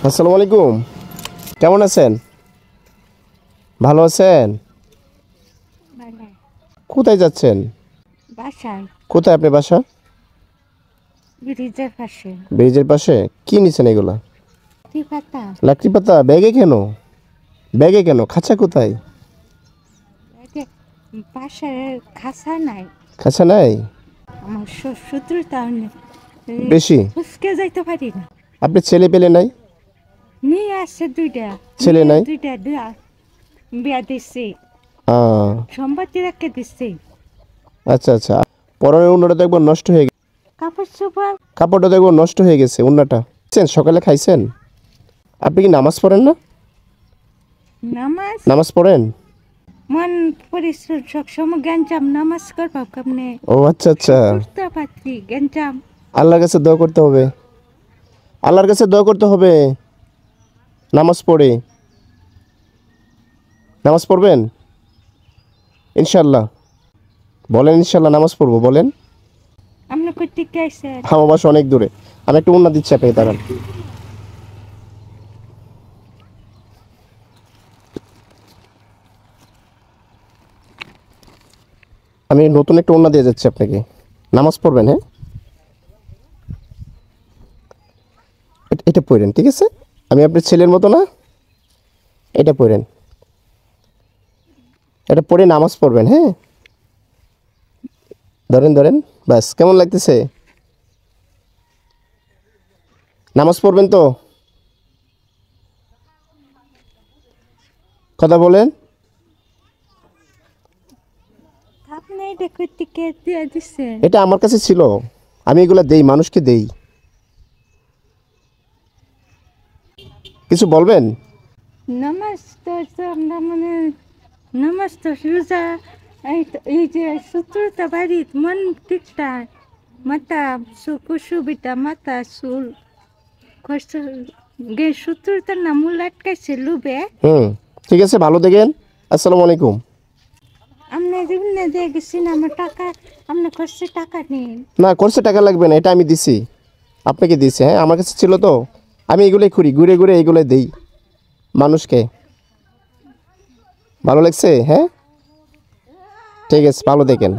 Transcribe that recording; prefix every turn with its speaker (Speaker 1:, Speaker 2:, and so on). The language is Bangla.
Speaker 1: আসসালামু আলাইকুম। কেমন আছেন? ভালো আছেন?
Speaker 2: ভালো।
Speaker 1: কোথায় যাচ্ছেন?
Speaker 2: বাসায়
Speaker 1: কোথায় আপনার বাসা?
Speaker 2: ব্রিজের পাশে।
Speaker 1: ব্রিজের পাশে? কি নিছেন এগুলা?
Speaker 2: কি পাতা?
Speaker 1: লাকড়ি পাতা ব্যাগে কেন? ব্যাগে কেন? খাঁচা কোথায়?
Speaker 2: একে পাশে খাসা নাই।
Speaker 1: খাঁচা নাই?
Speaker 2: আমার শত্রুতা অনেক।
Speaker 1: বেশি?
Speaker 2: ফুসকে যাইতে পারি না।
Speaker 1: আপনি ছেলে পেলে নাই?
Speaker 2: মেয়ে আসছে দুইটা।
Speaker 1: ছেলে নাই?
Speaker 2: দুইটা বিয়া দিচ্ছি।
Speaker 1: আহ,
Speaker 2: সম্পত্তি রেখে দিচ্ছি।
Speaker 1: আচ্ছা আচ্ছা। পরনের উন্নাটা তো একবার নষ্ট হয়ে গেছে।
Speaker 2: কাপড় চোপড়
Speaker 1: কাপড়টা তো একবার নষ্ট হয়ে গেছে উন্নাটা। সকালে খাইছেন? আপনি কি নামাজ পড়েন না?
Speaker 2: নামাজ
Speaker 1: নামাজ পড়েন?
Speaker 2: মন পরিশ্রম সবসময় গেঞ্জাম নামাজ করবো কেমনে?
Speaker 1: ও আচ্ছা আচ্ছা।
Speaker 2: করতে পারছি গেঞ্জাম।
Speaker 1: আল্লাহর কাছে দোয়া করতে হবে। আল্লাহর কাছে দোয়া করতে হবে নামাজ পড়ে। নামাজ পড়বেন ইনশাল্লাহ? বলেন ইনশাল্লাহ নামাজ পড়বো বলেন।
Speaker 2: আপনি করতে গেছেন?
Speaker 1: আমার বাসা অনেক দূরে। আমি একটু উন্না দিচ্ছি আপনাকে, দাঁড়ান। আমি নতুন একটা উন্না দিয়ে যাচ্ছি আপনাকে। নামাজ পড়বেন, হ্যাঁ? এটা পড়েন, ঠিক আছে? আমি আপনার ছেলের মতো না? এটা পড়েন, এটা পড়ে নামাজ পড়বেন, হ্যাঁ? ধরেন ধরেন, ব্যাস। কেমন লাগতেছে? নামাজ পড়বেন তো? কথা বলেন।
Speaker 2: আপনি এটা করতে কে দিয়ে দিচ্ছেন?
Speaker 1: এটা আমার কাছে ছিল, আমি এগুলো দেই, মানুষকে দেই। কিছু বলবেন?
Speaker 2: নামাজ তো আমরা মানে নামাজ তো রোজা এই যে সূত্রতা বাড়ি মন ঠিকটা মাথা কুসুবিটা মাথা চুল কষ্ট গে সূত্রতার নাম আটকাইছে লুবে।
Speaker 1: ঠিক আছে, ভালো দেখেন। আসসালামু আলাইকুম।
Speaker 2: আপনি জীবনে দিয়ে গেছি না আমার টাকা আপনি কষ্ট টাকা নিন।
Speaker 1: না, কোর্সে টাকা লাগবে না, এটা আমি দিছি, আপনাকে দিছি। হ্যাঁ, আমার কাছে ছিল তো, আমি এগুলোই করি, ঘুরে ঘুরে এইগুলোই দেই মানুষকে। ভালো লাগছে? হ্যাঁ, ঠিক আছে, ভালো দেখেন।